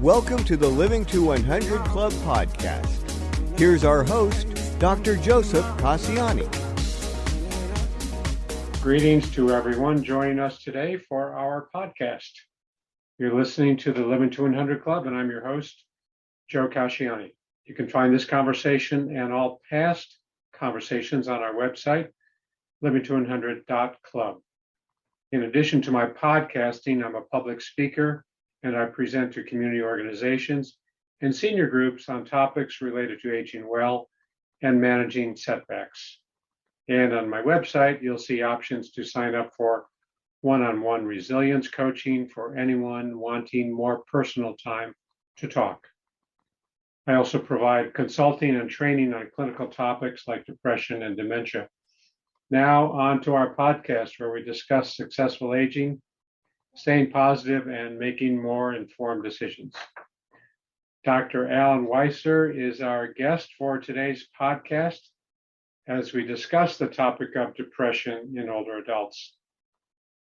Welcome to the Living to 100 Club podcast. Here's our host, Dr. Joseph Cassiani. Greetings to everyone joining us today for our podcast. You're listening to the Living to 100 Club, and I'm your host, Joe Cassiani. You can find this conversation and all past conversations on our website, livingto100.club. In addition to my podcasting, I'm a public speaker, and I present to community organizations and senior groups on topics related to aging well and managing setbacks. And on my website, you'll see options to sign up for one-on-one resilience coaching for anyone wanting more personal time to talk. I also provide consulting and training on clinical topics like depression and dementia. Now on to our podcast where we discuss successful aging, staying positive, and making more informed decisions. Dr. Alan Weisser is our guest for today's podcast as we discuss the topic of depression in older adults.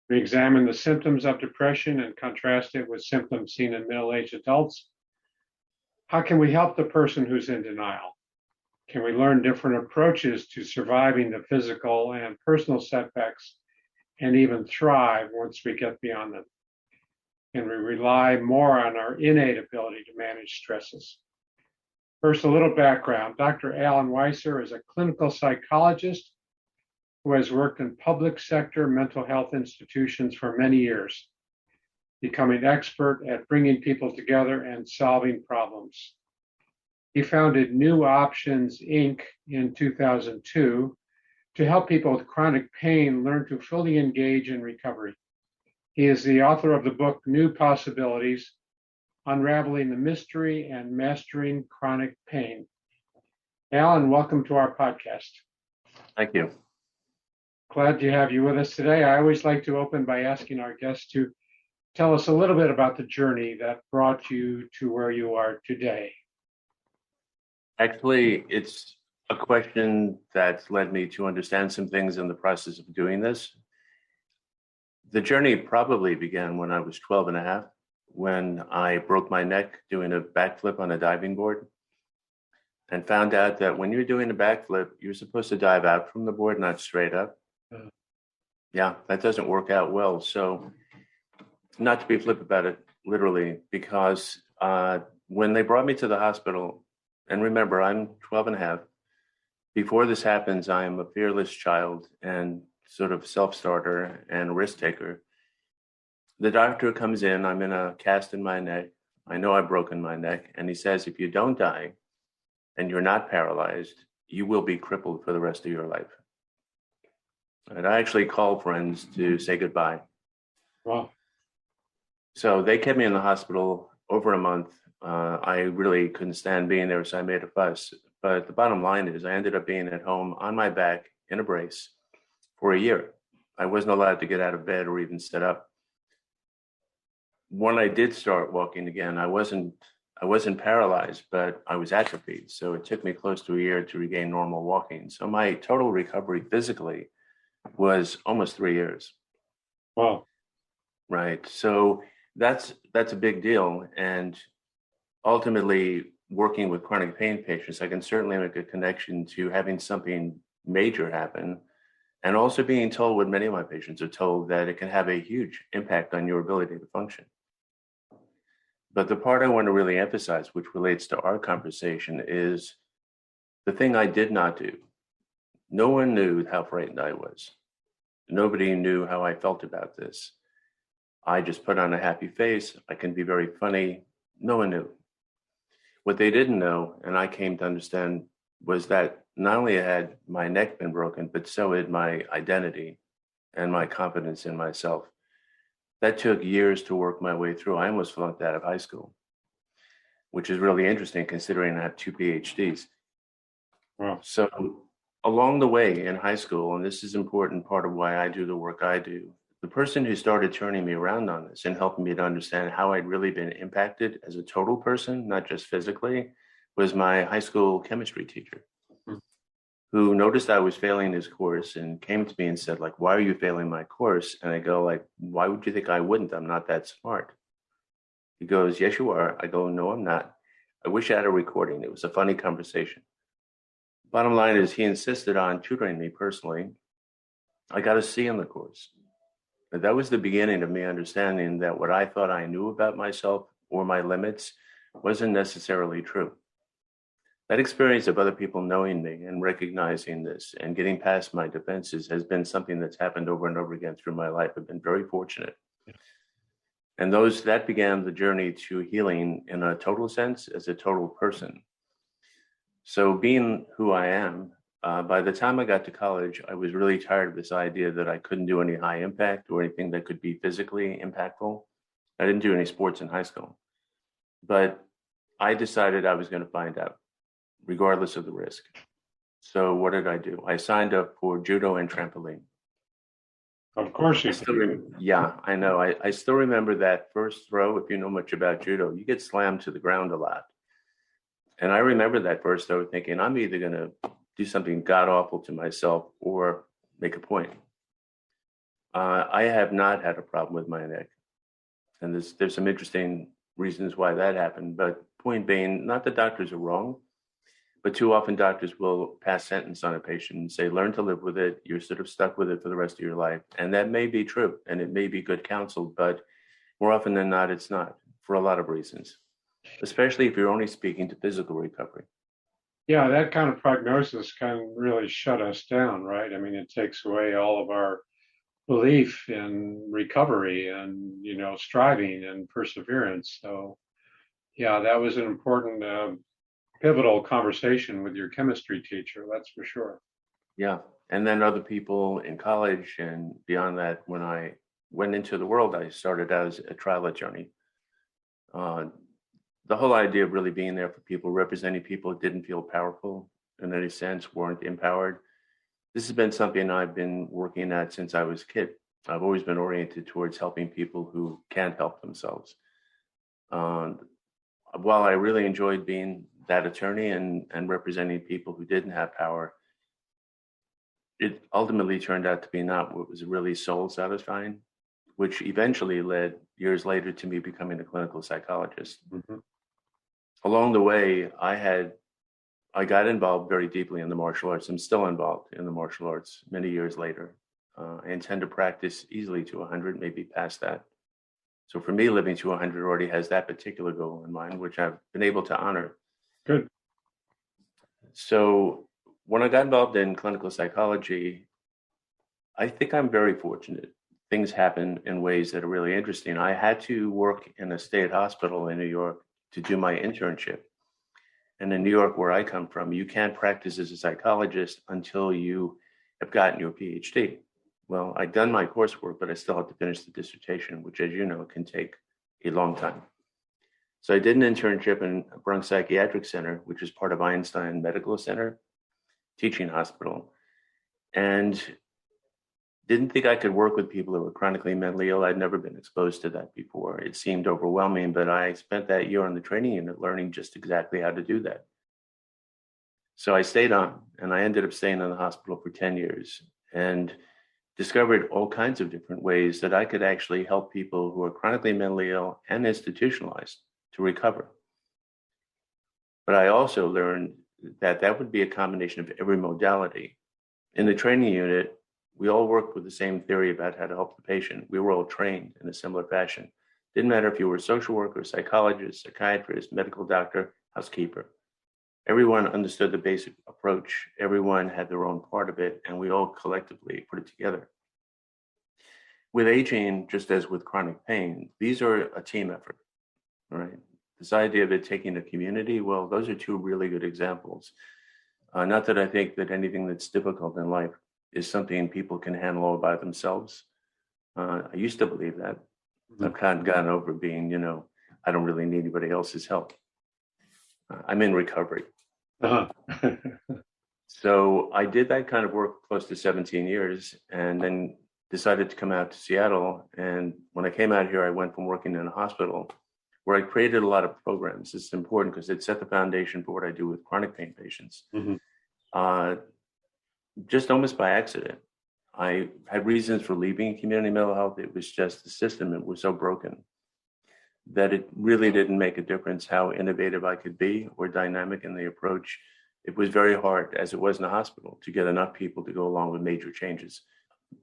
We examine the symptoms of depression and contrast it with symptoms seen in middle-aged adults. How can we help the person who's in denial? Can we learn different approaches to surviving the physical and personal setbacks and even thrive once we get beyond them? Can we rely more on our innate ability to manage stresses? First, a little background. Dr. Alan Weisser is a clinical psychologist who has worked in public sector mental health institutions for many years, becoming expert at bringing people together and solving problems. He founded New Options, Inc. in 2002 to help people with chronic pain learn to fully engage in recovery. He is the author of the book, New Possibilities, Unraveling the Mystery and Mastering Chronic Pain. Alan, welcome to our podcast. Thank you. Glad to have you with us today. I always like to open by asking our guests to tell us a little bit about the journey that brought you to where you are today. Actually, it's a question that's led me to understand some things in the process of doing this. The journey probably began when I was 12 and a half, when I broke my neck doing a backflip on a diving board and found out that when you're doing a backflip, you're supposed to dive out from the board, not straight up. Yeah, that doesn't work out well. So not to be flip about it, literally, because when they brought me to the hospital, and remember, I'm 12 and a half. Before this happens, I am a fearless child and sort of self-starter and risk taker. The doctor comes in, I'm in a cast in my neck. I know I've broken my neck. And he says, if you don't die and you're not paralyzed, you will be crippled for the rest of your life. And I actually called friends to say goodbye. Wow. So they kept me in the hospital over a month. I really couldn't stand being there, so I made a fuss. But the bottom line is I ended up being at home on my back in a brace for a year. I wasn't allowed to get out of bed or even sit up. When I did start walking again, I wasn't paralyzed, but I was atrophied. So it took me close to a year to regain normal walking. So my total recovery physically was almost 3 years. Wow. Right. So that's a big deal. And ultimately, working with chronic pain patients, I can certainly make a connection to having something major happen and also being told what many of my patients are told, that it can have a huge impact on your ability to function. But the part I want to really emphasize, which relates to our conversation, is the thing I did not do. No one knew how frightened I was. Nobody knew how I felt about this. I just put on a happy face. I can be very funny. No one knew. What they didn't know, and I came to understand, was that not only had my neck been broken, but so had my identity and my confidence in myself. That took years to work my way through. I almost flunked out of high school, which is really interesting considering I have 2 PhDs. Wow. So along the way in high school, and this is an important part of why I do the work I do, the person who started turning me around on this and helping me to understand how I'd really been impacted as a total person, not just physically, was my high school chemistry teacher, who noticed I was failing his course and came to me and said, like, why are you failing my course? And I go, like, why would you think I wouldn't? I'm not that smart. He goes, yes, you are. I go, no, I'm not. I wish I had a recording. It was a funny conversation. Bottom line is he insisted on tutoring me personally. I got a C in the course. But that was the beginning of me understanding that what I thought I knew about myself or my limits wasn't necessarily true. That experience of other people knowing me and recognizing this and getting past my defenses has been something that's happened over and over again through my life. I've been very fortunate. And that began the journey to healing in a total sense as a total person. So being who I am, by the time I got to college, I was really tired of this idea that I couldn't do any high impact or anything that could be physically impactful. I didn't do any sports in high school, but I decided I was going to find out, regardless of the risk. So what did I do? I signed up for judo and trampoline. Of course you do. Yeah, I know. I still remember that first throw. If you know much about judo, you get slammed to the ground a lot. And I remember that first throw thinking, I'm either going to do something god-awful to myself or make a point. I have not had a problem with my neck. And there's some interesting reasons why that happened. But point being, not that doctors are wrong, but too often doctors will pass sentence on a patient and say, learn to live with it. You're sort of stuck with it for the rest of your life. And that may be true, and it may be good counsel, but more often than not, it's not, for a lot of reasons, especially if you're only speaking to physical recovery. Yeah, that kind of prognosis can really shut us down, right? I mean, it takes away all of our belief in recovery and, striving and perseverance. So, yeah, that was an important pivotal conversation with your chemistry teacher, that's for sure. Yeah. And then other people in college and beyond that, when I went into the world, I started as a trial attorney. The whole idea of really being there for people, representing people who didn't feel powerful in any sense, weren't empowered. This has been something I've been working at since I was a kid. I've always been oriented towards helping people who can't help themselves. While I really enjoyed being that attorney and representing people who didn't have power, it ultimately turned out to be not what was really soul satisfying, which eventually led years later to me becoming a clinical psychologist. Mm-hmm. Along the way, I got involved very deeply in the martial arts. I'm still involved in the martial arts many years later. I intend to practice easily to 100, maybe past that. So for me, living to 100 already has that particular goal in mind, which I've been able to honor. Good. So when I got involved in clinical psychology, I think I'm very fortunate. Things happen in ways that are really interesting. I had to work in a state hospital in New York to do my internship. And in New York, where I come from, you can't practice as a psychologist until you have gotten your PhD. Well, I'd done my coursework, but I still had to finish the dissertation, which, as you know, can take a long time. So I did an internship in Bronx Psychiatric Center, which is part of Einstein Medical Center, teaching hospital, and didn't think I could work with people who were chronically mentally ill. I'd never been exposed to that before. It seemed overwhelming, but I spent that year on the training unit learning just exactly how to do that. So I stayed on, and I ended up staying in the hospital for 10 years and discovered all kinds of different ways that I could actually help people who are chronically mentally ill and institutionalized to recover. But I also learned that would be a combination of every modality. In the training unit, we all worked with the same theory about how to help the patient. We were all trained in a similar fashion. Didn't matter if you were a social worker, psychologist, psychiatrist, medical doctor, housekeeper. Everyone understood the basic approach. Everyone had their own part of it, and we all collectively put it together. With aging, just as with chronic pain, these are a team effort, right? This idea of it taking a community, well, those are two really good examples. Not that I think that anything that's difficult in life is something people can handle all by themselves. I used to believe that. Mm-hmm. I've kind of gotten over being, I don't really need anybody else's help. I'm in recovery. Uh-huh. So I did that kind of work close to 17 years and then decided to come out to Seattle. And when I came out here, I went from working in a hospital where I created a lot of programs. It's important because it set the foundation for what I do with chronic pain patients. Mm-hmm. Just almost by accident. I had reasons for leaving community mental health. It was just the system that was so broken. that it really didn't make a difference how innovative I could be or dynamic in the approach. It was very hard, as it was in the hospital, to get enough people to go along with major changes.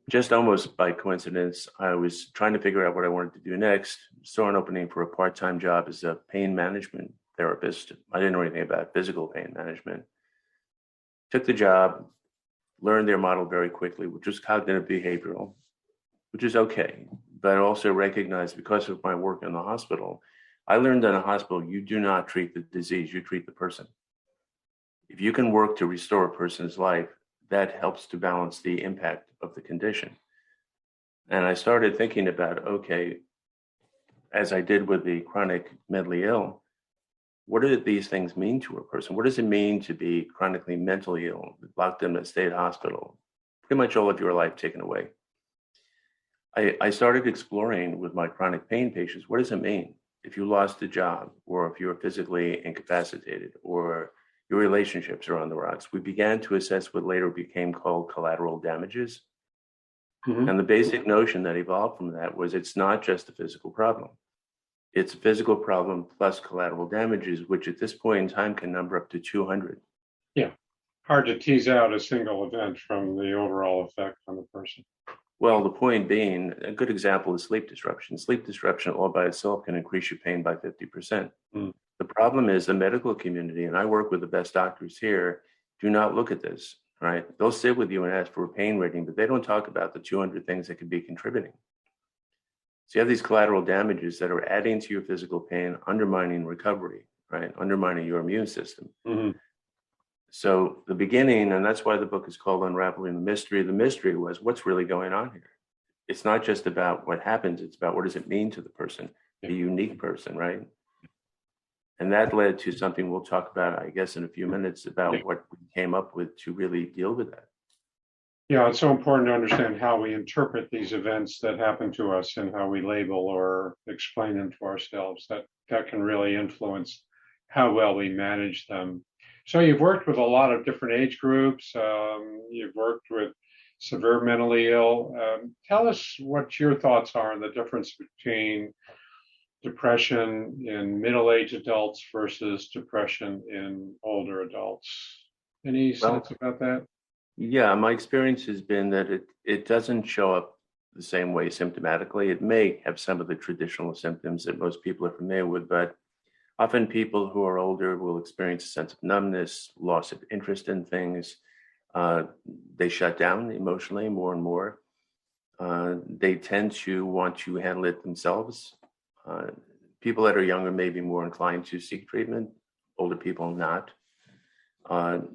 Just almost by coincidence, I was trying to figure out what I wanted to do next, saw an opening for a part-time job as a pain management therapist. I didn't know anything about physical pain management. Took the job, learned their model very quickly, which was cognitive behavioral, which is okay. But I also recognized, because of my work in the hospital, I learned in a hospital, you do not treat the disease, you treat the person. If you can work to restore a person's life, that helps to balance the impact of the condition. And I started thinking about, okay, as I did with the chronic mentally ill, what do these things mean to a person? What does it mean to be chronically mentally ill, locked in a state hospital, pretty much all of your life taken away? I started exploring with my chronic pain patients, what does it mean if you lost a job, or if you're physically incapacitated, or your relationships are on the rocks? We began to assess what later became called collateral damages. Mm-hmm. And the basic notion that evolved from that was it's not just a physical problem. It's a physical problem plus collateral damages, which at this point in time can number up to 200. Yeah. Hard to tease out a single event from the overall effect on the person. Well, the point being, a good example is sleep disruption. Sleep disruption all by itself can increase your pain by 50%. Mm. The problem is the medical community, and I work with the best doctors here, do not look at this, right? They'll sit with you and ask for a pain rating, but they don't talk about the 200 things that could be contributing. So you have these collateral damages that are adding to your physical pain, undermining recovery, right? Undermining your immune system. Mm-hmm. So the beginning, and that's why the book is called Unraveling the Mystery. The mystery was what's really going on here. It's not just about what happens. It's about what does it mean to the person, the unique person, right? And that led to something we'll talk about, I guess, in a few minutes about what we came up with to really deal with that. Yeah, it's so important to understand how we interpret these events that happen to us and how we label or explain them to ourselves. That can really influence how well we manage them. So you've worked with a lot of different age groups. You've worked with severe mentally ill. Tell us what your thoughts are on the difference between depression in middle-aged adults versus depression in older adults. Any sense about that? Yeah, my experience has been that it doesn't show up the same way symptomatically. It may have some of the traditional symptoms that most people are familiar with, but often people who are older will experience a sense of numbness, loss of interest in things. They shut down emotionally more and more. They tend to want to handle it themselves. People that are younger may be more inclined to seek treatment, older people not.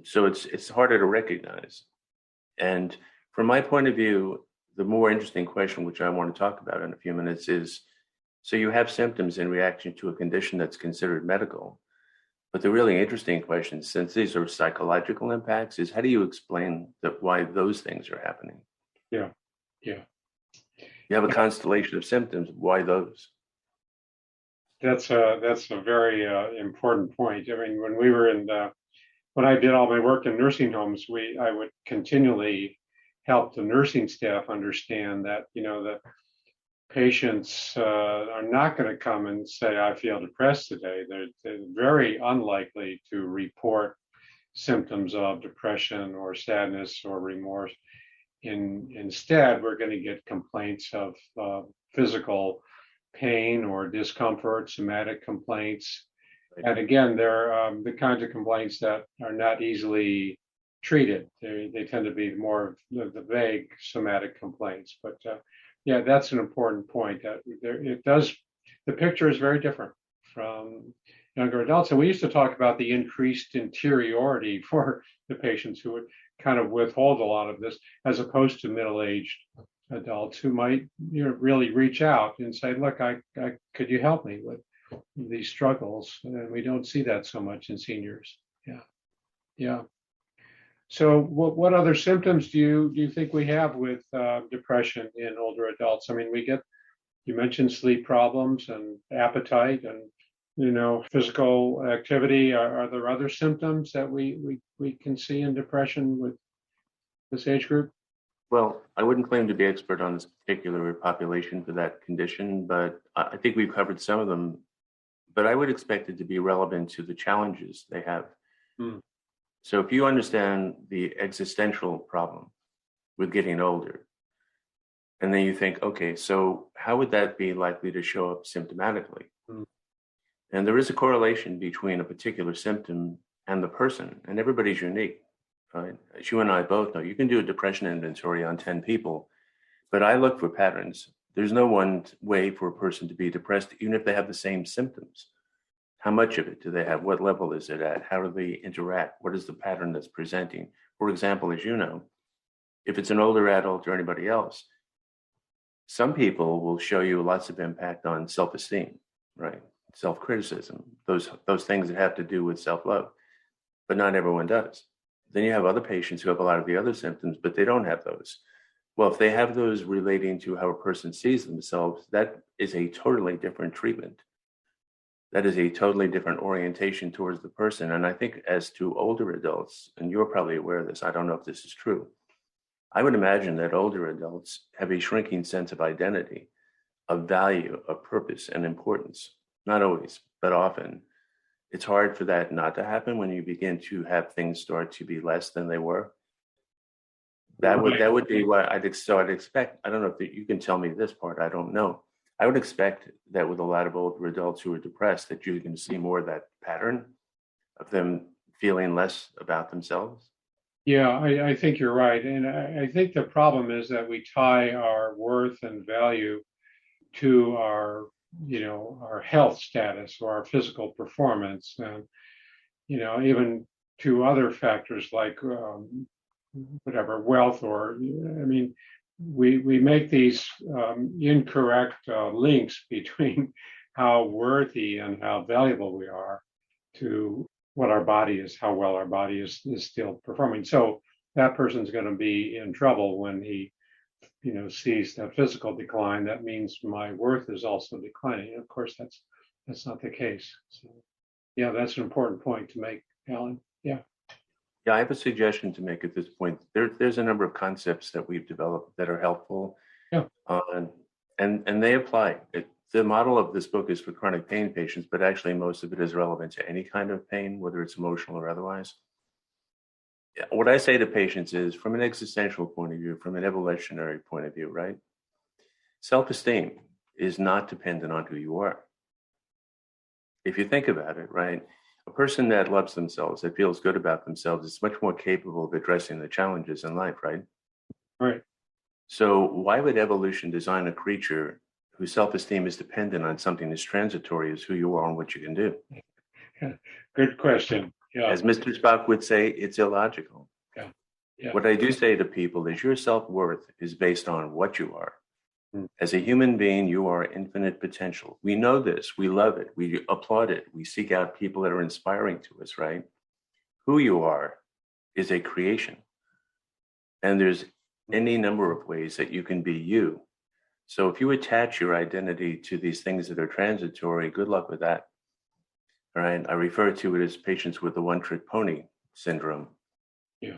So it's harder to recognize. And from my point of view, the more interesting question, which I want to talk about in a few minutes, is so you have symptoms in reaction to a condition that's considered medical. But the really interesting question, since these are psychological impacts, is how do you explain why those things are happening? Yeah. You have a constellation of symptoms. Why those? That's a very important point. I mean, when I did all my work in nursing homes, I would continually help the nursing staff understand that, the patients are not going to come and say, I feel depressed today. They're very unlikely to report symptoms of depression or sadness or remorse. Instead, we're going to get complaints of physical pain or discomfort, somatic complaints. And again, they're the kinds of complaints that are not easily treated. They tend to be more the vague somatic complaints. But yeah, that's an important point. The picture is very different from younger adults. And we used to talk about the increased interiority for the patients who would kind of withhold a lot of this, as opposed to middle-aged adults who might really reach out and say, look, I could you help me with these struggles? And we don't see that so much in seniors. Yeah. So what other symptoms do you think we have with depression in older adults? I mean, you mentioned sleep problems and appetite and, physical activity. Are there other symptoms that we can see in depression with this age group? Well, I wouldn't claim to be expert on this particular population for that condition, but I think we've covered some of them. But I would expect it to be relevant to the challenges they have. Hmm. So if you understand the existential problem with getting older, and then you think, okay, so how would that be likely to show up symptomatically? Hmm. And there is a correlation between a particular symptom and the person, and everybody's unique, right? As you and I both know, you can do a depression inventory on 10 people, but I look for patterns. There's no one way for a person to be depressed, even if they have the same symptoms. How much of it do they have? What level is it at? How do they interact? What is the pattern that's presenting? For example, as you know, if it's an older adult or anybody else, some people will show you lots of impact on self-esteem, right? Self-criticism, those things that have to do with self-love, but not everyone does. Then you have other patients who have a lot of the other symptoms, but they don't have those. Well, if they have those relating to how a person sees themselves, that is a totally different treatment. That is a totally different orientation towards the person. And I think as to older adults, and you're probably aware of this, I don't know if this is true, I would imagine that older adults have a shrinking sense of identity, of value, of purpose, and importance. Not always, but often. It's hard for that not to happen when you begin to have things start to be less than they were. That would be what I'd expect. I don't know if you can tell me this part. I don't know. I would expect that with a lot of older adults who are depressed, that you can see more of that pattern of them feeling less about themselves. Yeah, I think you're right. And I think the problem is that we tie our worth and value to our health status or our physical performance, and, even to other factors like whatever, wealth, or, I mean, we make these incorrect links between how worthy and how valuable we are to what our body is, how well our body is still performing. So that person's going to be in trouble when he, sees that physical decline. That means my worth is also declining. And of course, that's not the case. So, yeah, that's an important point to make, Alan. Yeah. Yeah, I have a suggestion to make at this point. There's a number of concepts that we've developed that are helpful. Yeah. And they apply. The model of this book is for chronic pain patients, but actually most of it is relevant to any kind of pain, whether it's emotional or otherwise. What I say to patients is, from an existential point of view, from an evolutionary point of view, right? Self-esteem is not dependent on who you are. If you think about it, right? A person that loves themselves, that feels good about themselves, is much more capable of addressing the challenges in life, right? Right. So why would evolution design a creature whose self-esteem is dependent on something as transitory as who you are and what you can do? Good question. Yeah. As Mr. Spock would say, it's illogical. Yeah. Yeah. What I do say to people is your self-worth is based on what you are. Mm. As a human being, you are infinite potential. We know this. We love it. We applaud it. We seek out people that are inspiring to us, right? Who you are is a creation. And there's any number of ways that you can be you. So if you attach your identity to these things that are transitory, good luck with that. All right. I refer to it as patients with the one-trick pony syndrome. Yeah.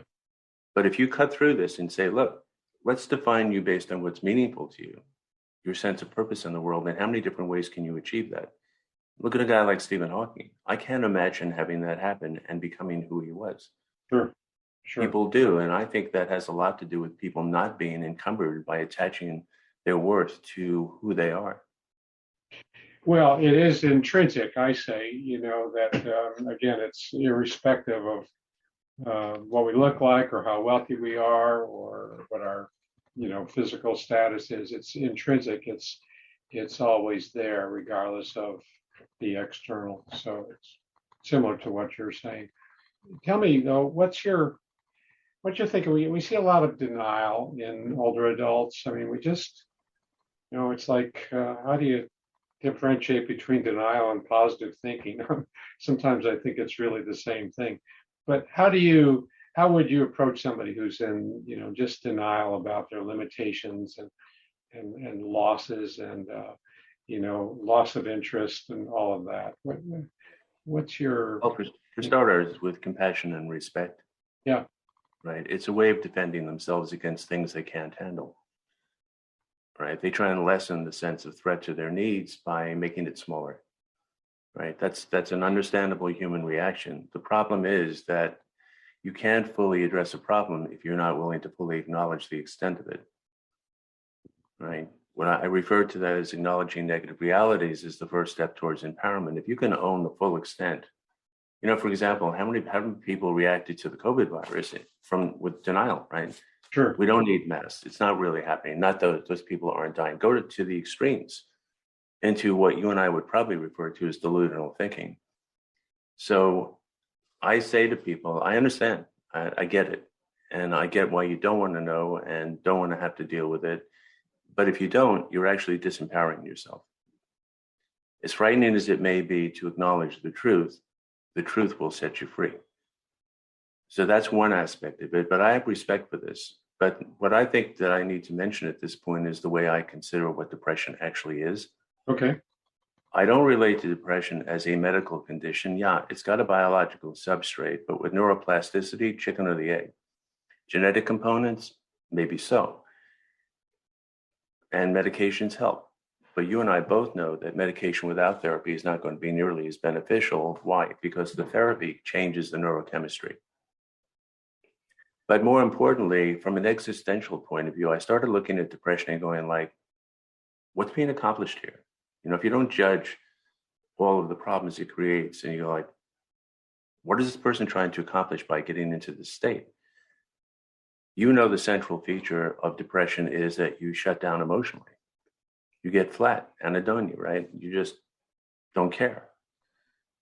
But if you cut through this and say, look, let's define you based on what's meaningful to you, your sense of purpose in the world, and how many different ways can you achieve that? Look at a guy like Stephen Hawking. I can't imagine having that happen and becoming who he was. Sure. People do. And I think that has a lot to do with people not being encumbered by attaching their worth to who they are. Well, it is intrinsic, I say, that, again, it's irrespective of what we look like or how wealthy we are or what our, physical status is. It's intrinsic. It's always there, regardless of the external. So it's similar to what you're saying. Tell me, though, what's your thinking? We see a lot of denial in older adults. I mean, we just, it's like, how do you differentiate between denial and positive thinking? Sometimes I think it's really the same thing. But how would you approach somebody who's in, just denial about their limitations and losses and, loss of interest and all of that? What's your... Well, for starters, with compassion and respect. Yeah. right? It's a way of defending themselves against things they can't handle, right? They try and lessen the sense of threat to their needs by making it smaller, right? That's an understandable human reaction. The problem is that you can't fully address a problem if you're not willing to fully acknowledge the extent of it, right? When I refer to that as acknowledging negative realities is the first step towards empowerment. If you can own the full extent, for example, how many people reacted to the COVID virus with denial, right? Sure. We don't need masks. It's not really happening. Not those people aren't dying. Go to the extremes into what you and I would probably refer to as delusional thinking. So I say to people, I understand. I get it. And I get why you don't want to know and don't want to have to deal with it. But if you don't, you're actually disempowering yourself. As frightening as it may be to acknowledge the truth will set you free. So that's one aspect of it, but I have respect for this. But what I think that I need to mention at this point is the way I consider what depression actually is. Okay. I don't relate to depression as a medical condition. Yeah, it's got a biological substrate, but with neuroplasticity, chicken or the egg. Genetic components, maybe so. And medications help. But you and I both know that medication without therapy is not going to be nearly as beneficial. Why? Because the therapy changes the neurochemistry. But more importantly, from an existential point of view, I started looking at depression and going like, what's being accomplished here? If you don't judge all of the problems it creates and you're like, what is this person trying to accomplish by getting into this state? The central feature of depression is that you shut down emotionally. You get flat, anhedonia, right? You just don't care,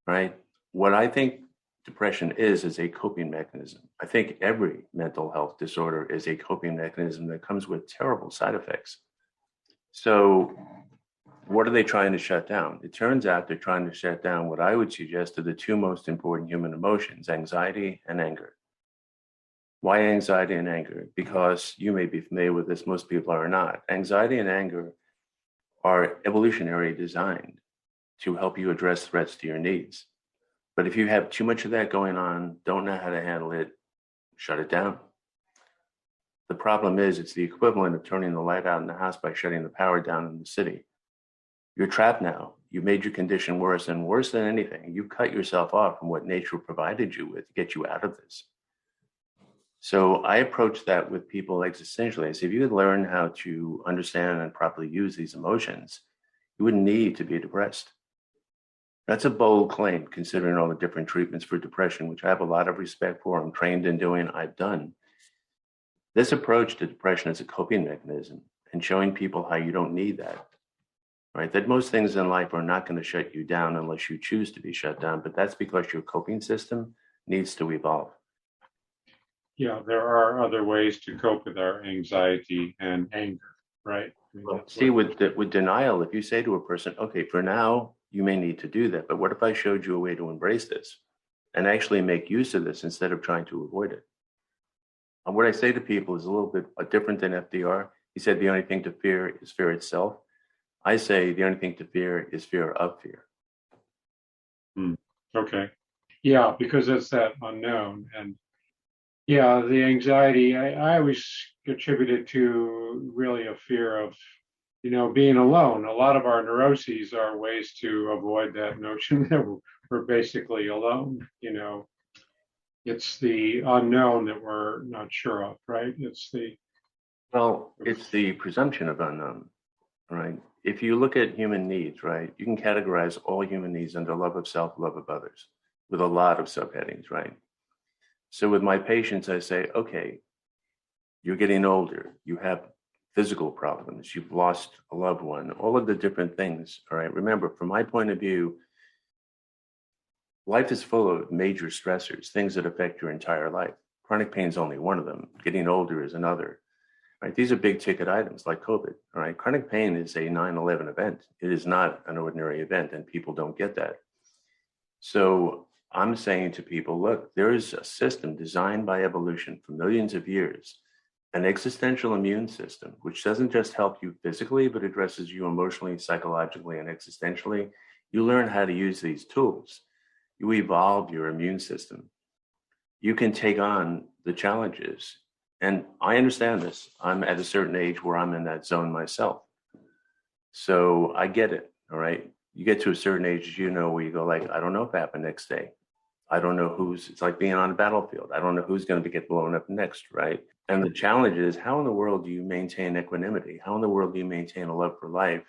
right? What I think depression is a coping mechanism. I think every mental health disorder is a coping mechanism that comes with terrible side effects. So what are they trying to shut down? It turns out they're trying to shut down what I would suggest are the two most important human emotions, anxiety and anger. Why anxiety and anger? Because you may be familiar with this, most people are not. Anxiety and anger are evolutionary designed to help you address threats to your needs. But if you have too much of that going on, don't know how to handle it, shut it down. The problem is it's the equivalent of turning the light out in the house by shutting the power down in the city. You're trapped now. You've made your condition worse, and worse than anything, you cut yourself off from what nature provided you with to get you out of this. So I approach that with people existentially. I say, if you could learn how to understand and properly use these emotions, you wouldn't need to be depressed. That's a bold claim, considering all the different treatments for depression, which I have a lot of respect for, I'm trained in doing, I've done. This approach to depression is a coping mechanism and showing people how you don't need that, right? That most things in life are not going to shut you down unless you choose to be shut down, but that's because your coping system needs to evolve. Yeah, there are other ways to cope with our anxiety and anger, right? With denial, if you say to a person, okay, for now, you may need to do that, but what if I showed you a way to embrace this and actually make use of this instead of trying to avoid it? And what I say to people is a little bit different than FDR. He said the only thing to fear is fear itself. I say the only thing to fear is fear of fear. Okay. Yeah, because it's that unknown. And yeah, the anxiety, I always attribute it to really a fear of, being alone. A lot of our neuroses are ways to avoid that notion that we're basically alone. It's the unknown that we're not sure of, right? It's the presumption of unknown, right? If you look at human needs, right, you can categorize all human needs under love of self, love of others, with a lot of subheadings, right? So with my patients, I say, okay, you're getting older, you have physical problems, you've lost a loved one, all of the different things, all right? Remember, from my point of view, life is full of major stressors, things that affect your entire life. Chronic pain is only one of them. Getting older is another, right? These are big ticket items like COVID, all right? Chronic pain is a 9/11 event. It is not an ordinary event, and people don't get that. So I'm saying to people, look, there is a system designed by evolution for millions of years, an existential immune system, which doesn't just help you physically, but addresses you emotionally, psychologically, and existentially. You learn how to use these tools. You evolve your immune system. you can take on the challenges. And I understand this. I'm at a certain age where I'm in that zone myself. So I get it. All right. You get to a certain age, where you go like, I don't know if it happened next day. I don't know it's like being on a battlefield. I don't know who's going to get blown up next, right? And the challenge is, how in the world do you maintain equanimity? How in the world do you maintain a love for life,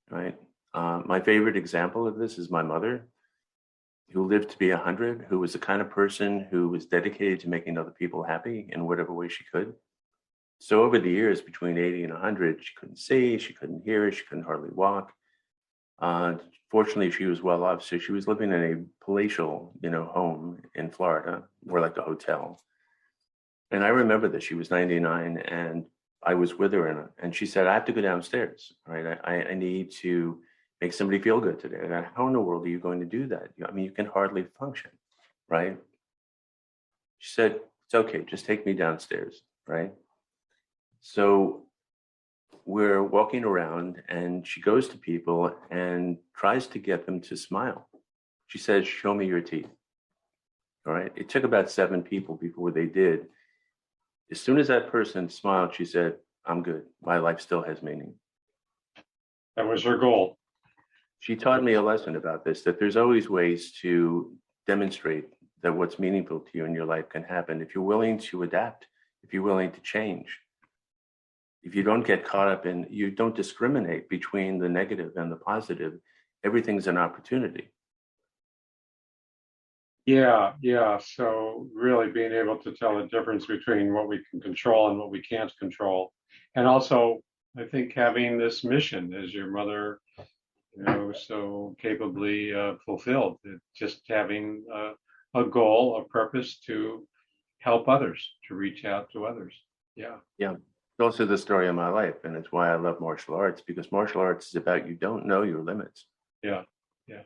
right? My favorite example of this is my mother, who lived to be 100, who was the kind of person who was dedicated to making other people happy in whatever way she could. So over the years, between 80 and 100, she couldn't see, she couldn't hear, she couldn't hardly walk. Fortunately, she was well off, so she was living in a palatial, home in Florida, more like a hotel. And I remember that she was 99, and I was with her, and she said, "I have to go downstairs, right? I need to make somebody feel good today." And I, how in the world are you going to do that? I mean, you can hardly function, right? She said, "It's okay, just take me downstairs," right? So we're walking around, and she goes to people and tries to get them to smile. She says, "Show me your teeth." All right. It took about 7 people before they did. As soon as that person smiled, she said, "I'm good. My life still has meaning." That was her goal. She taught me a lesson about this, that there's always ways to demonstrate that what's meaningful to you in your life can happen if you're willing to adapt, if you're willing to change. If you don't get caught up in, you don't discriminate between the negative and the positive, everything's an opportunity. Yeah. So really being able to tell the difference between what we can control and what we can't control. And also, I think having this mission, as your mother, so capably fulfilled, just having a goal, a purpose to help others, to reach out to others. Yeah. It's also the story of my life, and it's why I love martial arts, because martial arts is about, you don't know your limits. Yeah.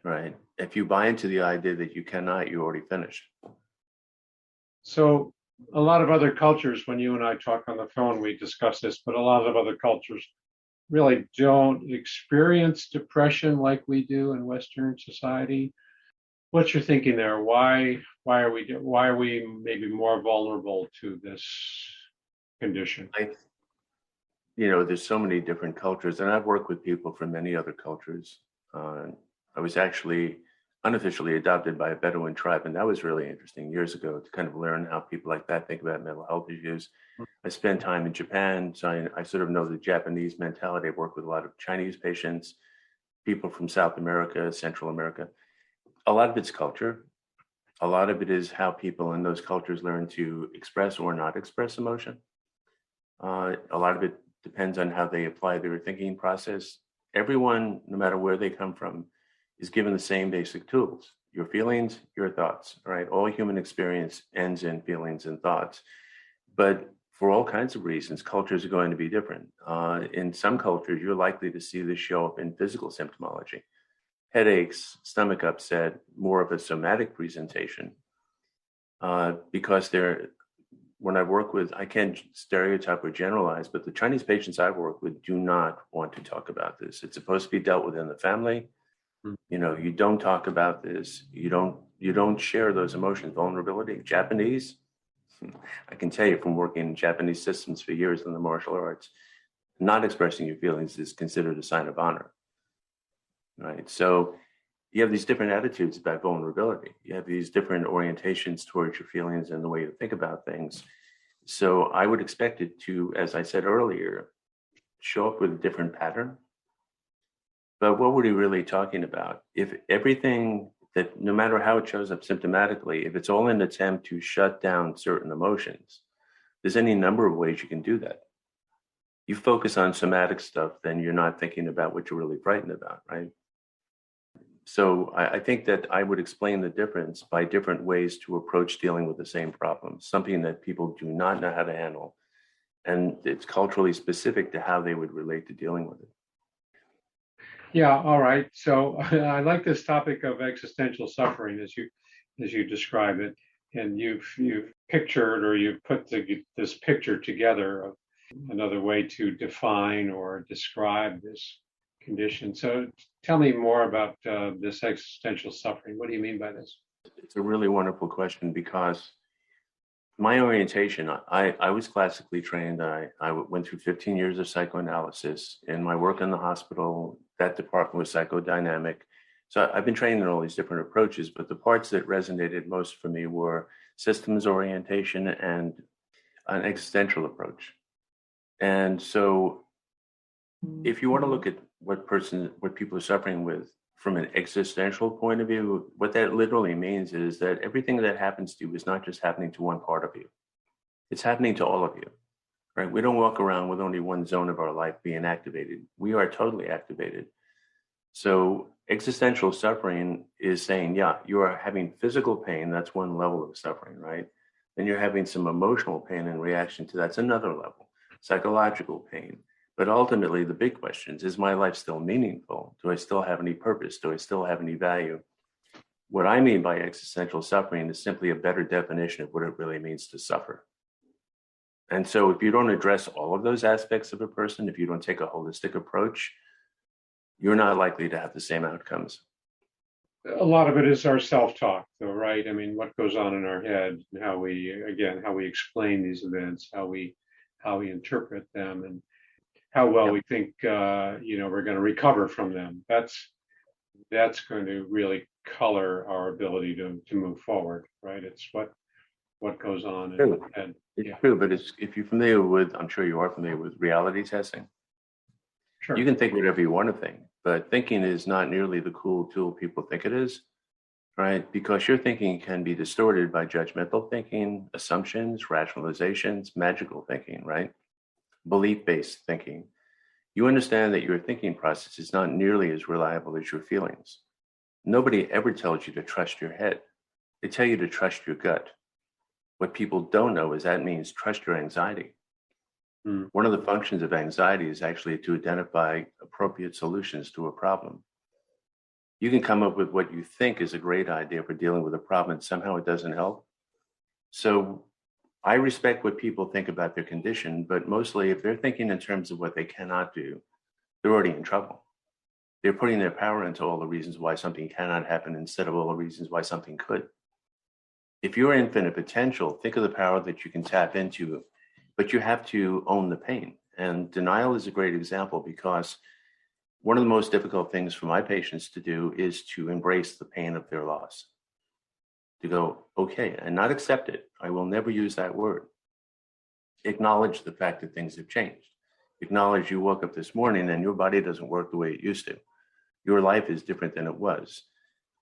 Right. If you buy into the idea that you cannot, you're already finished. So a lot of other cultures, when you and I talk on the phone, we discuss this, but a lot of other cultures really don't experience depression like we do in Western society. What's your thinking there? Why are we maybe more vulnerable to this condition? There's so many different cultures, and I've worked with people from many other cultures. I was actually unofficially adopted by a Bedouin tribe, and that was really interesting years ago to kind of learn how people like that think about mental health issues. I spent time in Japan, so I sort of know the Japanese mentality. I work with a lot of Chinese patients, people from South America, Central America. A lot of it's culture. A lot of it is how people in those cultures learn to express or not express emotion. A lot of it depends on how they apply their thinking process. Everyone, no matter where they come from, is given the same basic tools: your feelings, your thoughts, right? All human experience ends in feelings and thoughts. But for all kinds of reasons, cultures are going to be different. In some cultures, you're likely to see this show up in physical symptomology: headaches, stomach upset, more of a somatic presentation. Because when I work with, I can't stereotype or generalize, but the Chinese patients I work with do not want to talk about this. It's supposed to be dealt with in the family. You don't talk about this. You don't share those emotions. Vulnerability. Japanese, I can tell you from working in Japanese systems for years in the martial arts, not expressing your feelings is considered a sign of honor. Right. So you have these different attitudes about vulnerability. You have these different orientations towards your feelings and the way you think about things. So I would expect it to, as I said earlier, show up with a different pattern. But what were we really talking about? If everything that, no matter how it shows up symptomatically, if it's all an attempt to shut down certain emotions, there's any number of ways you can do that. You focus on somatic stuff, then you're not thinking about what you're really frightened about, right? So I think that I would explain the difference by different ways to approach dealing with the same problem, something that people do not know how to handle. And it's culturally specific to how they would relate to dealing with it. Yeah, all right. So I like this topic of existential suffering as you describe it, and you've pictured, or you've put this picture together of another way to define or describe this condition. So tell me more about this existential suffering. What do you mean by this? It's a really wonderful question, because My orientation, I was classically trained. I went through 15 years of psychoanalysis. In my work in the hospital, that department was psychodynamic. So I've been trained in all these different approaches, but the parts that resonated most for me were systems orientation and an existential approach. And so if you want to look at what people are suffering with from an existential point of view, what that literally means is that everything that happens to you is not just happening to one part of you. It's happening to all of you, right? We don't walk around with only one zone of our life being activated. We are totally activated. So existential suffering is saying, yeah, you are having physical pain. That's one level of suffering, right? Then you're having some emotional pain in reaction to that's another level, psychological pain. But ultimately, the big question is my life still meaningful? Do I still have any purpose? Do I still have any value? What I mean by existential suffering is simply a better definition of what it really means to suffer. And so if you don't address all of those aspects of a person, if you don't take a holistic approach, you're not likely to have the same outcomes. A lot of it is our self-talk, though, right? I mean, what goes on in our head, and how we explain these events, how we interpret them, and how well we think we're going to recover from them. That's going to really color our ability to move forward, right? It's what goes on. It's true, but if you're familiar with, I'm sure you are familiar with reality testing. Sure. You can think whatever you want to think, but thinking is not nearly the cool tool people think it is, right? Because your thinking can be distorted by judgmental thinking, assumptions, rationalizations, magical thinking, right? Belief-based thinking. You understand that your thinking process is not nearly as reliable as your feelings. Nobody ever tells you to trust your head. They tell you to trust your gut. What people don't know is that means trust your anxiety. One of the functions of anxiety is actually to identify appropriate solutions to a problem. You can come up with what you think is a great idea for dealing with a problem, and somehow it doesn't help. So I respect what people think about their condition, but mostly if they're thinking in terms of what they cannot do, they're already in trouble. They're putting their power into all the reasons why something cannot happen instead of all the reasons why something could. If you're infinite potential, think of the power that you can tap into, but you have to own the pain. And denial is a great example, because one of the most difficult things for my patients to do is to embrace the pain of their loss. To go, okay, and not accept it. I will never use that word. Acknowledge the fact that things have changed. Acknowledge you woke up this morning and your body doesn't work the way it used to. Your life is different than it was.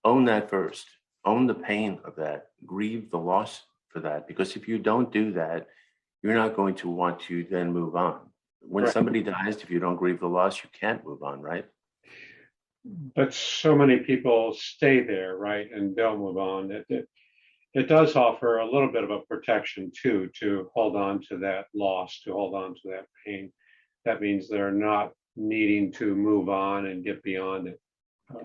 Own that first. Own the pain of that. Grieve the loss for that. Because if you don't do that, you're not going to want to then move on. When somebody dies, if you don't grieve the loss, you can't move on, right? But so many people stay there, right, and don't move on. It does offer a little bit of a protection, too, to hold on to that loss, to hold on to that pain. That means they're not needing to move on and get beyond it.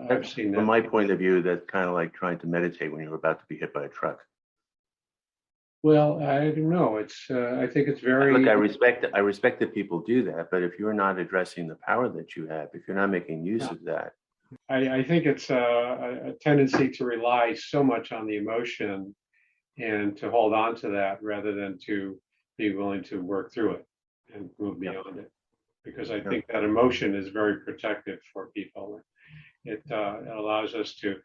I've seen that. From my point of view, that's kind of like trying to meditate when you're about to be hit by a truck. Well, I don't know. I think it's very. Look, I respect that people do that, but if you're not addressing the power that you have, if you're not making use of that, I think it's a tendency to rely so much on the emotion and to hold on to that rather than to be willing to work through it and move beyond it. Because I think that emotion is very protective for people. It allows us to.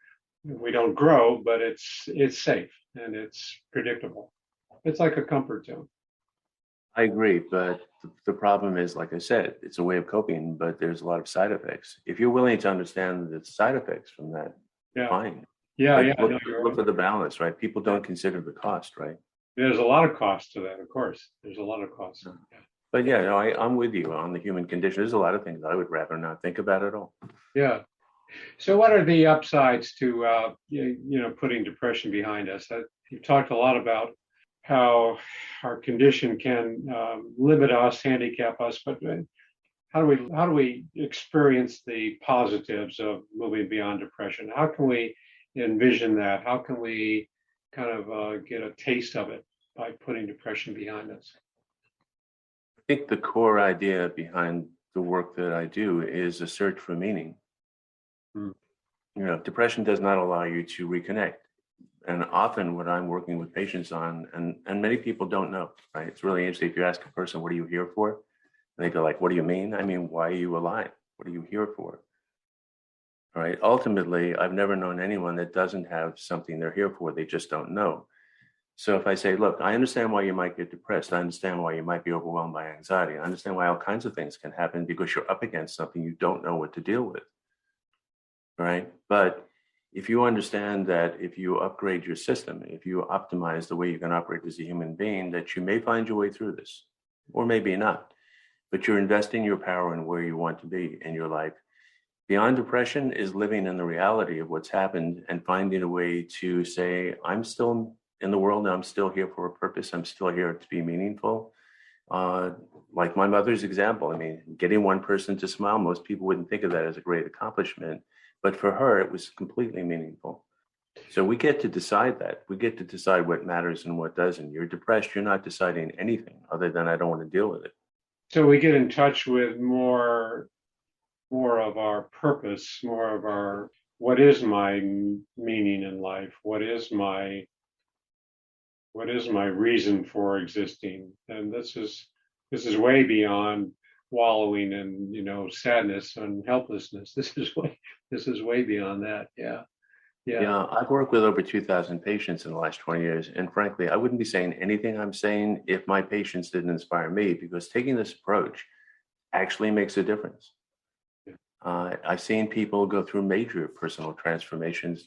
We don't grow, but it's safe and it's predictable. It's like a comfort zone. I agree, but the problem is, like I said, it's a way of coping, but there's a lot of side effects. If you're willing to understand the side effects from that, fine. Look for the balance, right? People don't consider the cost, right? There's a lot of cost to that, of course. There's a lot of cost. Yeah. But I'm with you on the human condition. There's a lot of things I would rather not think about at all. Yeah. So what are the upsides to putting depression behind us? You've talked a lot about how our condition can limit us, handicap us, but how do we experience the positives of moving beyond depression? How can we envision that? How can we kind of get a taste of it by putting depression behind us? I think the core idea behind the work that I do is a search for meaning. Depression does not allow you to reconnect. And often what I'm working with patients on, and many people don't know, right? It's really interesting. If you ask a person, what are you here for? And they go like, what do you mean? I mean, why are you alive? What are you here for? All right. Ultimately, I've never known anyone that doesn't have something they're here for. They just don't know. So if I say, look, I understand why you might get depressed. I understand why you might be overwhelmed by anxiety. I understand why all kinds of things can happen because you're up against something you don't know what to deal with. Right. But if you understand that if you upgrade your system, if you optimize the way you can operate as a human being, that you may find your way through this, or maybe not, but you're investing your power in where you want to be in your life. Beyond depression is living in the reality of what's happened and finding a way to say, I'm still in the world and I'm still here for a purpose. I'm still here to be meaningful. Like my mother's example, I mean, getting one person to smile, most people wouldn't think of that as a great accomplishment. But for her, it was completely meaningful. So we get to decide that. We get to decide what matters and what doesn't. You're depressed, you're not deciding anything other than I don't want to deal with it. So we get in touch with more of our purpose, more of our, what is my meaning in life? What is my reason for existing? And this is way beyond wallowing in sadness and helplessness. This is way beyond that. Yeah. I've worked with over 2,000 patients in the last 20 years, and frankly, I wouldn't be saying anything I'm saying if my patients didn't inspire me, because taking this approach actually makes a difference. I've seen people go through major personal transformations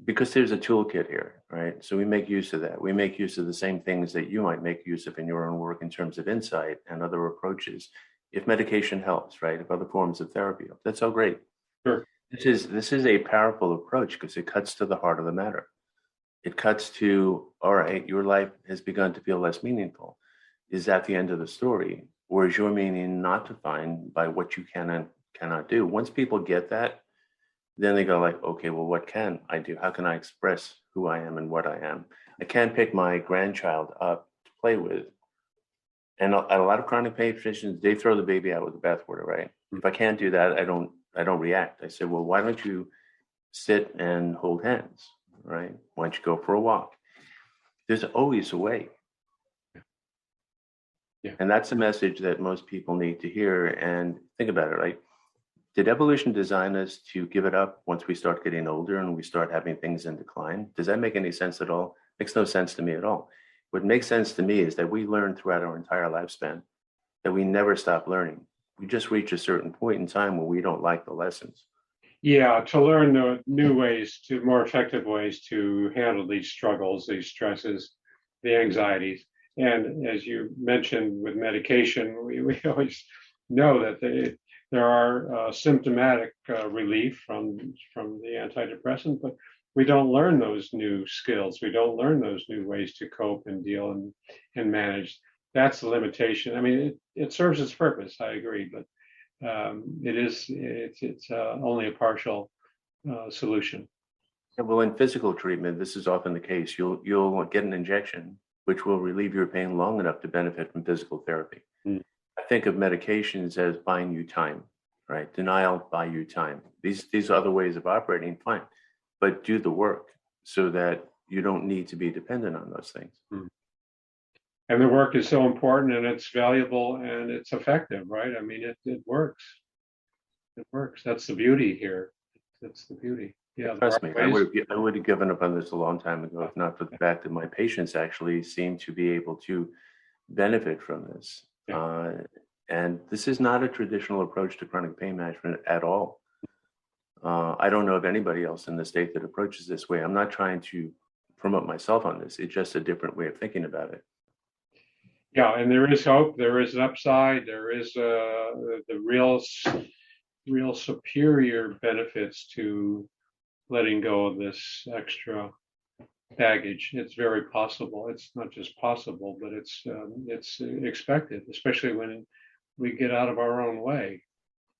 because there's a toolkit here, right? So we make use of that. We make use of the same things that you might make use of in your own work in terms of insight and other approaches. If medication helps, right? If other forms of therapy help, that's so great. Sure. This is a powerful approach because it cuts to the heart of the matter. It cuts to, all right, your life has begun to feel less meaningful. Is that the end of the story? Or is your meaning not defined by what you can and cannot do? Once people get that, then they go like, okay, well, what can I do? How can I express who I am and what I am? I can't pick my grandchild up to play with. And a lot of chronic pain patients, they throw the baby out with the bathwater, right? If I can't do that, I don't react. I say, well, why don't you sit and hold hands, right? Why don't you go for a walk? There's always a way. Yeah. And that's a message that most people need to hear. And think about it, right? Did evolution design us to give it up once we start getting older and we start having things in decline? Does that make any sense at all? Makes no sense to me at all. What makes sense to me is that we learn throughout our entire lifespan, that we never stop learning. We just reach a certain point in time where we don't like the lessons. Yeah, to learn the new ways, more effective ways to handle these struggles, these stresses, the anxieties. And as you mentioned with medication, we always know that there are symptomatic relief from the antidepressant, but we don't learn those new skills. We don't learn those new ways to cope and deal and manage. That's the limitation. I mean, it serves its purpose. I agree, but it's only a partial solution. Yeah, well, in physical treatment, this is often the case. You'll get an injection, which will relieve your pain long enough to benefit from physical therapy. I think of medications as buying you time, right? Denial, buy you time. These other ways of operating, fine, but do the work so that you don't need to be dependent on those things. And the work is so important, and it's valuable, and it's effective, right? I mean, it works. It works. That's the beauty here. That's the beauty. Yeah. Trust me, I would have given up on this a long time ago if not for the fact that my patients actually seem to be able to benefit from this. Yeah. And this is not a traditional approach to chronic pain management at all. I don't know of anybody else in the state that approaches this way. I'm not trying to promote myself on this. It's just a different way of thinking about it. Yeah, and there is hope. There is an upside. There is the real superior benefits to letting go of this extra baggage. It's very possible. It's not just possible, but it's expected, especially when we get out of our own way.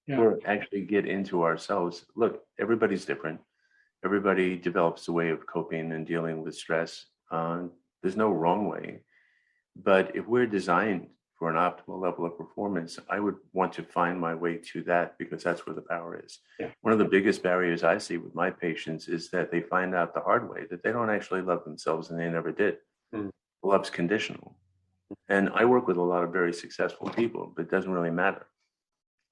Yeah. Or actually get into ourselves. Look, everybody's different. Everybody develops a way of coping and dealing with stress. There's no wrong way. But if we're designed for an optimal level of performance, I would want to find my way to that because that's where the power is. Yeah. One of the biggest barriers I see with my patients is that they find out the hard way that they don't actually love themselves and they never did. Love's conditional. And I work with a lot of very successful people, but it doesn't really matter.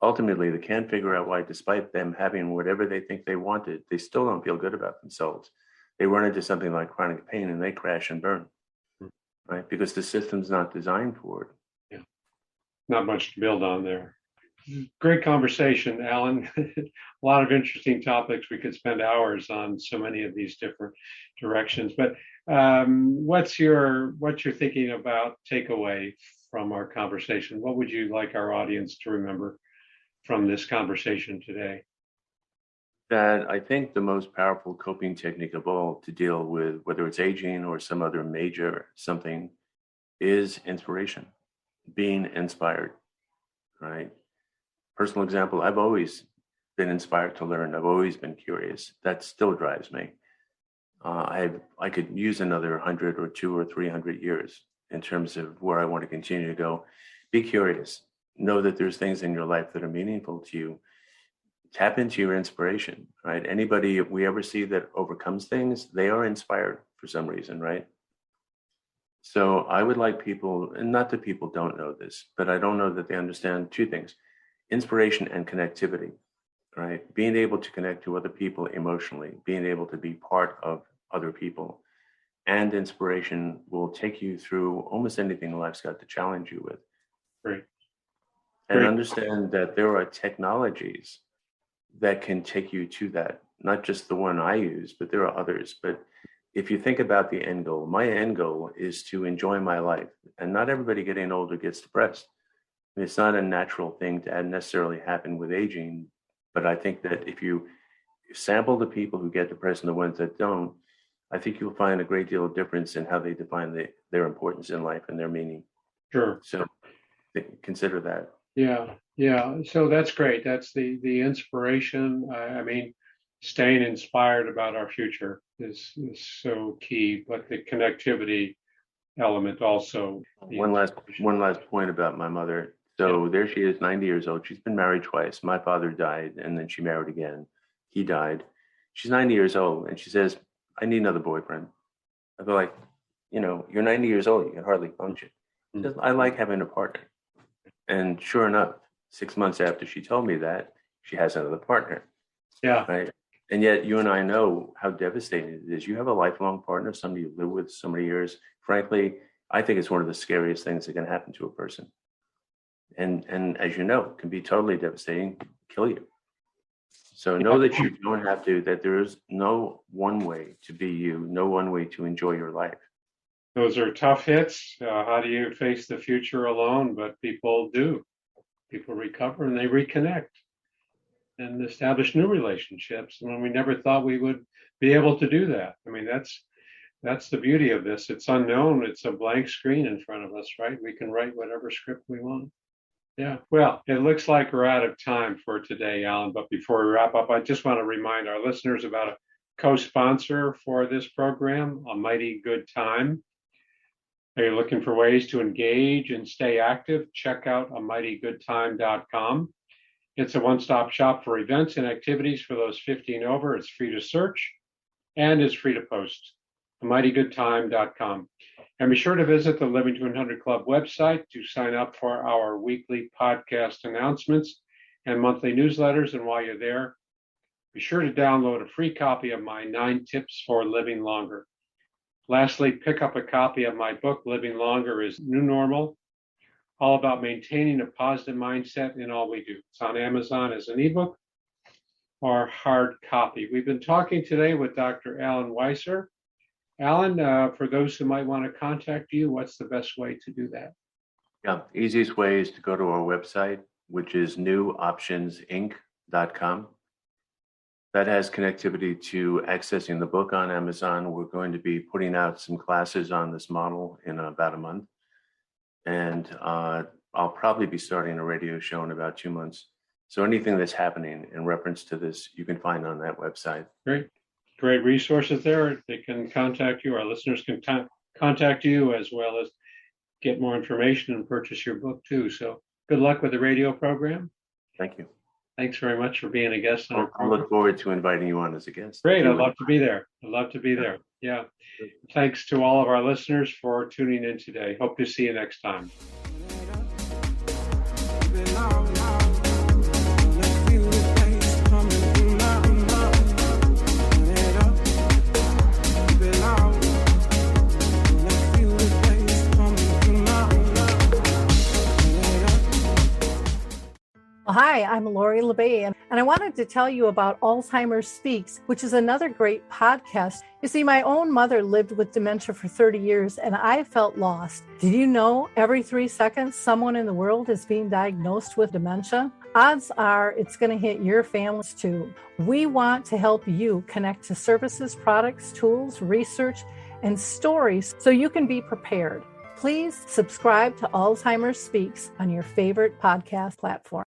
Ultimately, they can't figure out why, despite them having whatever they think they wanted, they still don't feel good about themselves. They run into something like chronic pain and they crash and burn, right? Because the system's not designed for it. Yeah, not much to build on there. Great conversation, Alan. A lot of interesting topics. We could spend hours on so many of these different directions. But what's your thinking about takeaway from our conversation? What would you like our audience to remember from this conversation today? That I think the most powerful coping technique of all to deal with, whether it's aging or some other major something, is inspiration, being inspired, right? Personal example, I've always been inspired to learn. I've always been curious. That still drives me. I could use another 100 or 200 or 300 years in terms of where I want to continue to go. Be curious. Know that there's things in your life that are meaningful to you. Tap into your inspiration, right? Anybody we ever see that overcomes things, they are inspired for some reason, right? So I would like people, and not that people don't know this, but I don't know that they understand two things: inspiration and connectivity, right? Being able to connect to other people emotionally, being able to be part of other people, and inspiration will take you through almost anything life's got to challenge you with. Great. And understand that there are technologies that can take you to that, not just the one I use, but there are others. But if you think about the end goal, my end goal is to enjoy my life. And not everybody getting older gets depressed. It's not a natural thing to necessarily happen with aging. But I think that if you sample the people who get depressed and the ones that don't, I think you'll find a great deal of difference in how they define their importance in life and their meaning. Sure. So consider that. Yeah. So that's great. That's the inspiration. I mean, staying inspired about our future is so key, but the connectivity element also. One last point about my mother. So there she is, 90 years old. She's been married twice. My father died, and then she married again. He died. She's 90 years old, and she says, "I need another boyfriend." I feel like, you're 90 years old. You can hardly function. She says, "I like having a partner." And sure enough, 6 months after she told me that, she has another partner. Yeah. Right. And yet you and I know how devastating it is. You have a lifelong partner, somebody you live with so many years. Frankly, I think it's one of the scariest things that can happen to a person. And as you know, it can be totally devastating, kill you. So know that you don't have to, that there is no one way to be you, no one way to enjoy your life. Those are tough hits. How do you face the future alone? But people do. People recover and they reconnect and establish new relationships when we never thought we would be able to do that. I mean, that's the beauty of this. It's unknown. It's a blank screen in front of us, right? We can write whatever script we want. Yeah. Well, it looks like we're out of time for today, Alan. But before we wrap up, I just want to remind our listeners about a co-sponsor for this program, A Mighty Good Time. Are you looking for ways to engage and stay active? Check out amightygoodtime.com. It's a one-stop shop for events and activities for those 50 and over. It's free to search and it's free to post. amightygoodtime.com. And be sure to visit the Living to 100 Club website to sign up for our weekly podcast announcements and monthly newsletters. And while you're there, be sure to download a free copy of my 9 tips for living longer. Lastly, pick up a copy of my book, Living Longer is New Normal, all about maintaining a positive mindset in all we do. It's on Amazon as an ebook or hard copy. We've been talking today with Dr. Alan Weisser. Alan, for those who might want to contact you, what's the best way to do that? Yeah, easiest way is to go to our website, which is newoptionsinc.com. That has connectivity to accessing the book on Amazon. We're going to be putting out some classes on this model in about a month. And I'll probably be starting a radio show in about 2 months. So anything that's happening in reference to this, you can find on that website. Great resources there. They can contact you. Our listeners can contact you, as well as get more information and purchase your book too. So good luck with the radio program. Thank you. Thanks very much for being a guest on our program. I look forward to inviting you on as a guest. Great. I'd love to be there. Yeah. Thanks to all of our listeners for tuning in today. Hope to see you next time. Hi, I'm Lori LeBay, and I wanted to tell you about Alzheimer's Speaks, which is another great podcast. You see, my own mother lived with dementia for 30 years, and I felt lost. Did you know every 3 seconds someone in the world is being diagnosed with dementia? Odds are it's going to hit your families too. We want to help you connect to services, products, tools, research, and stories so you can be prepared. Please subscribe to Alzheimer's Speaks on your favorite podcast platform.